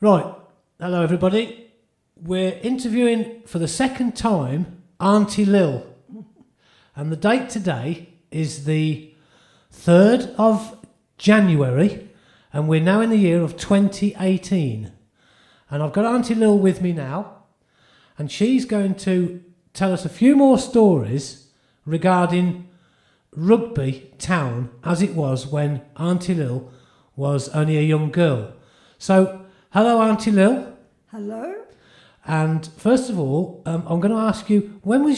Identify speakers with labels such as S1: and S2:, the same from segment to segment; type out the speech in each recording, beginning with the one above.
S1: Right, hello everybody. We're interviewing for the second time Auntie Lil, and the date today is the 3rd of January, and we're now in the year of 2018. And I've got Auntie Lil with me now, and she's going to tell us a few more stories regarding Rugby Town as it was when Auntie Lil was only a young girl. So, hello Auntie Lil.
S2: Hello.
S1: And first of all, I'm going to ask you, when were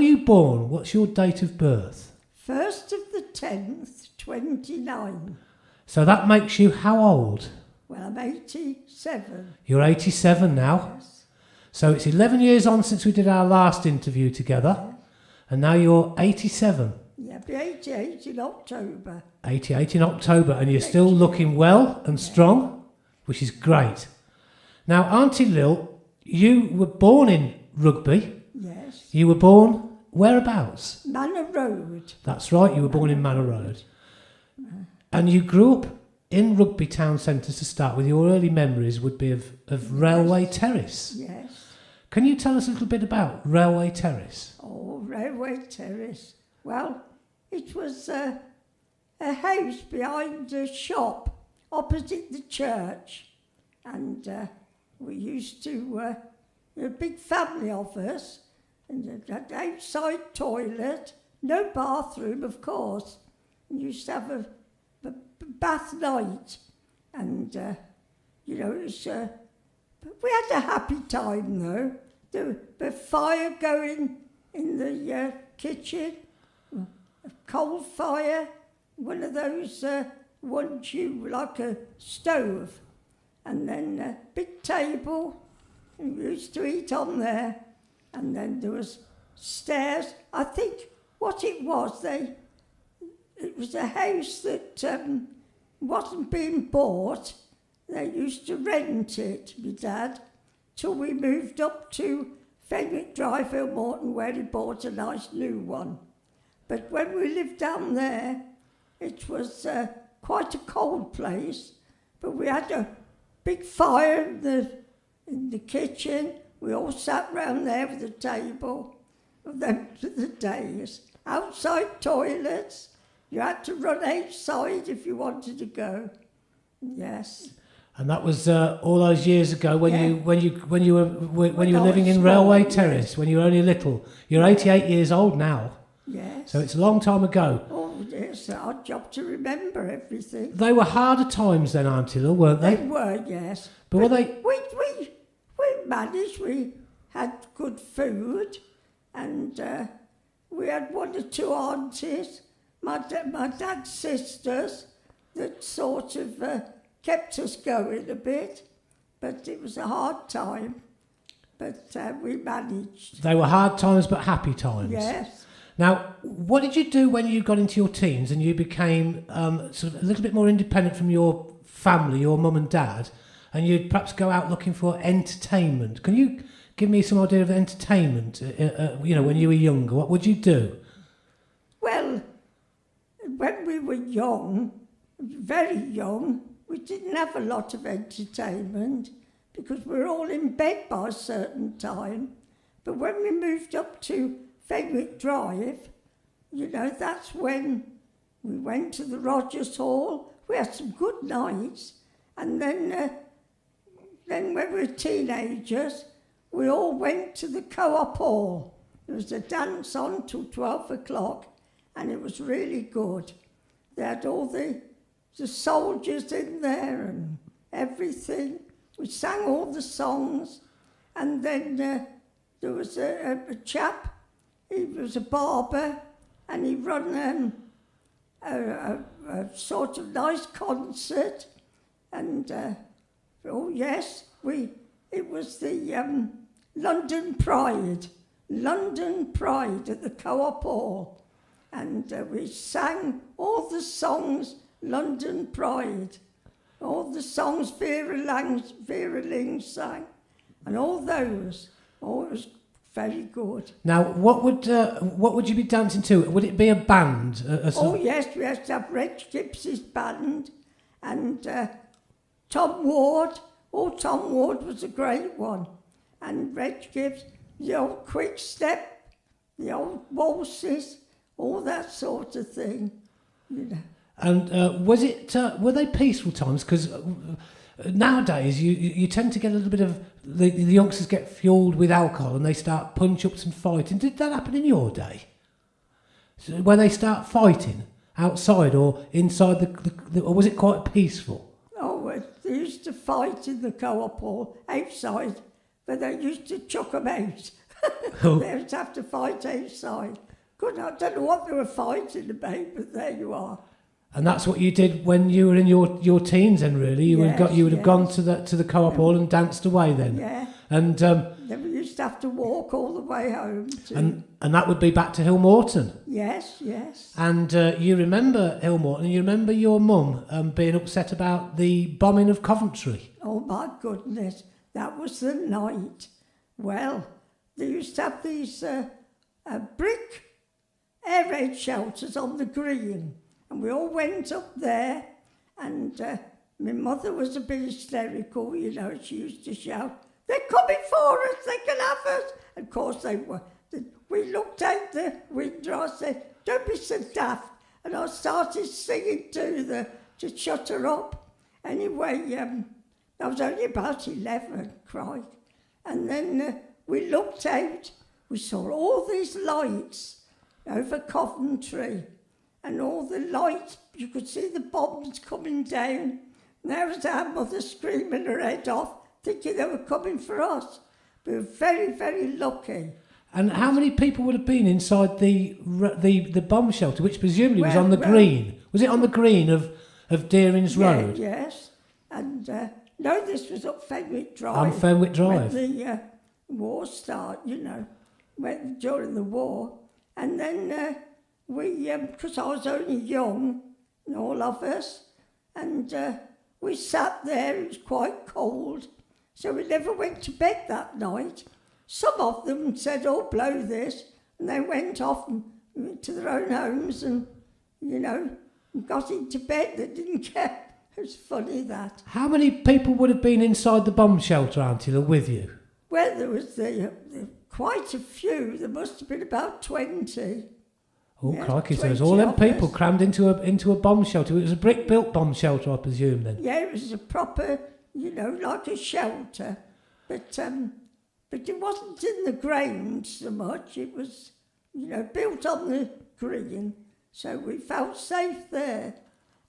S1: you born? What's your date of birth?
S2: 1st of the 10th, 29.
S1: So that makes you how old?
S2: Well, I'm 87.
S1: You're 87 now.
S2: Yes.
S1: So it's 11 years on since we did our last interview together.
S2: Yes.
S1: And now you're 87.
S2: Yeah, I'll be 88 in October.
S1: 88 in October, and you're still looking well and strong, which is great. Now, Auntie Lil, you were born in Rugby.
S2: Yes.
S1: You were born whereabouts?
S2: Manor Road.
S1: That's right, you were born in Manor Road. And you grew up in Rugby Town Centre to start with. Your early memories would be of Railway Terrace.
S2: Yes.
S1: Can you tell us a little bit about Railway Terrace?
S2: Oh, Railway Terrace. Well, it was a house behind a shop opposite the church. And we used to, a big family of us, and an outside toilet, no bathroom, of course. We used to have a bath night, and, it was... we had a happy time, though. The fire going in the kitchen, a coal fire, one of those ones like a stove, and then a big table, and we used to eat on there, and then there was stairs. I think what it was, it was a house that wasn't being bought. They used to rent it, my dad, till we moved up to Fenwick Drive, Morton, where he bought a nice new one. But when we lived down there, it was quite a cold place, but we had a big fire in the kitchen. We all sat round there with a table. Them to the days. Outside toilets, you had to run outside if you wanted to go. Yes.
S1: And that was all those years ago when you were living in
S2: small,
S1: Railway
S2: yes.
S1: Terrace, when you were only little. You're 88 years old now.
S2: Yes.
S1: So it's a long time ago.
S2: Oh, it's our job to remember everything.
S1: They were harder times then, Auntie Lil, weren't they?
S2: They were, yes.
S1: But were they?
S2: We managed. We had good food, and we had one or two aunties, my dad's sisters, that sort of kept us going a bit. But it was a hard time. But we managed.
S1: They were hard times but happy times.
S2: Yes.
S1: Now, what did you do when you got into your teens and you became sort of a little bit more independent from your family, your mum and dad, and you'd perhaps go out looking for entertainment? Can you give me some idea of entertainment, when you were younger? What would you do?
S2: Well, when we were young, very young, we didn't have a lot of entertainment because we were all in bed by a certain time. But when we moved up to Fenwick Drive, that's when we went to the Rogers Hall. We had some good nights. And then when we were teenagers, we all went to the Co-op Hall. There was a dance on till 12 o'clock, and it was really good. They had all the soldiers in there and everything. We sang all the songs. And then there was a chap. He was a barber, and he run a sort of nice concert. And it was the London Pride at the Co-op Hall, and we sang all the songs London Pride, all the songs Vera Ling sang, and all those. Oh, it was very good.
S1: Now, what would you be dancing to? Would it be a band?
S2: Yes, we had to have Red Gypsy's band, and Tom Ward Oh, Tom Ward was a great one. And Reg Gibbs, the old quick step, the old waltzes, all that sort of thing, you know.
S1: And was it? Were they peaceful times? Because nowadays you tend to get a little bit of the youngsters get fueled with alcohol and they start punch-ups and fighting. Did that happen in your day? So when they start fighting outside or inside or was it quite peaceful?
S2: Oh, well, they used to fight in the co-op hall outside, but they used to chuck them out.
S1: Oh.
S2: They would have to fight outside. I don't know what they were fighting about, but there you are.
S1: And that's what you did when you were in your teens, then, really. You would have gone to the co-op hall and danced away then.
S2: Yeah.
S1: And
S2: then we used to have to walk all the way home.
S1: And that would be back to Hill Morton.
S2: Yes.
S1: And you remember Hill Morton, and you remember your mum being upset about the bombing of Coventry.
S2: Oh my goodness, that was the night. Well, they used to have these brick air raid shelters on the green, and we all went up there, and my mother was a bit hysterical, you know. She used to shout, "They're coming for us, they can have us." Of course they were. We looked out the window, I said, "Don't be so daft." And I started singing to shut her up. Anyway, I was only about 11, cried. And then we looked out, we saw all these lights over Coventry, and all the lights, you could see the bombs coming down. And there was our mother screaming her head off, thinking they were coming for us. We were very, very lucky.
S1: And how many people would have been inside the bomb shelter, which presumably was on the green? Was it on the green of Deering's Road?
S2: Yes. And no, this was up Fenwick Drive.
S1: On Fenwick Drive.
S2: When the war started, you know, during the war. And then we, because I was only young, all of us, and we sat there, it was quite cold, so we never went to bed that night. Some of them said, "Oh, blow this," and they went off to their own homes and, you know, got into bed. They didn't care. It was funny, that.
S1: How many people would have been inside the bomb shelter, Auntie Lil, with you?
S2: Well, there was quite a few. There must have been about 20.
S1: Oh,
S2: yeah,
S1: crikey, so there's all them people crammed into a bomb shelter. It was a brick-built bomb shelter, I presume, then?
S2: Yeah, it was a proper, you know, like a shelter. But it wasn't in the ground so much. It was, you know, built on the green. So we felt safe there.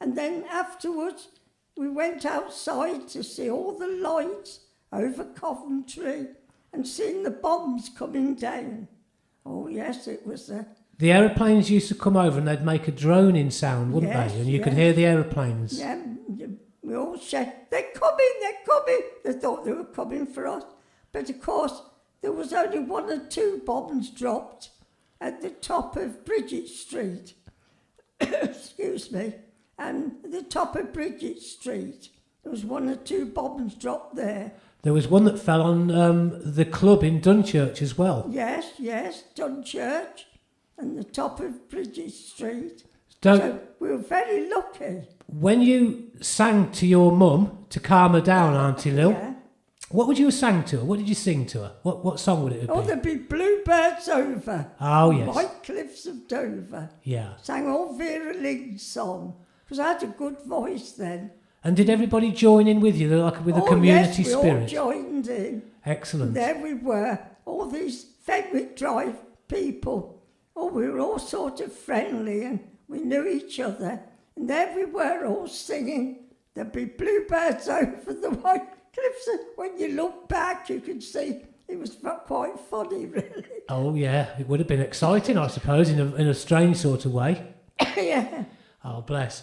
S2: And then afterwards, we went outside to see all the lights over Coventry and seeing the bombs coming down. Oh, yes, it was
S1: The aeroplanes used to come over and they'd make a droning sound, wouldn't
S2: Yes,
S1: they? And you could
S2: yes.
S1: hear the aeroplanes.
S2: Yeah, we all said, "They're coming, they're coming." They thought they were coming for us. But of course, there was only 1 or 2 bombs dropped at the top of Bridget Street. Excuse me. And at the top of Bridget Street, there was 1 or 2 bombs dropped there.
S1: There was one that fell on the club in Dunchurch as well.
S2: Yes, Dunchurch, and the top of Bridget Street.
S1: So
S2: So we were very lucky.
S1: when you sang to your mum to calm her down, Auntie Lil,
S2: Yeah.
S1: what would you have sang to her? What did you sing to her? What song would it have
S2: Oh,
S1: been?
S2: there'd be bluebirds over.
S1: Oh, yes.
S2: White cliffs of Dover.
S1: Yeah.
S2: Sang all Vera Lynn's song, because I had a good voice then.
S1: And did everybody join in with you, like with a community
S2: yes, we
S1: spirit?
S2: all joined in.
S1: Excellent.
S2: There we were, all these Fenwick Drive people. Oh, we were all sort of friendly and we knew each other. And there we were all singing, "There'd be bluebirds over the white cliffs." And when you look back, you could see it was quite funny, really.
S1: Oh, yeah. It would have been exciting, I suppose, in a strange sort of way.
S2: Yeah.
S1: Oh, bless.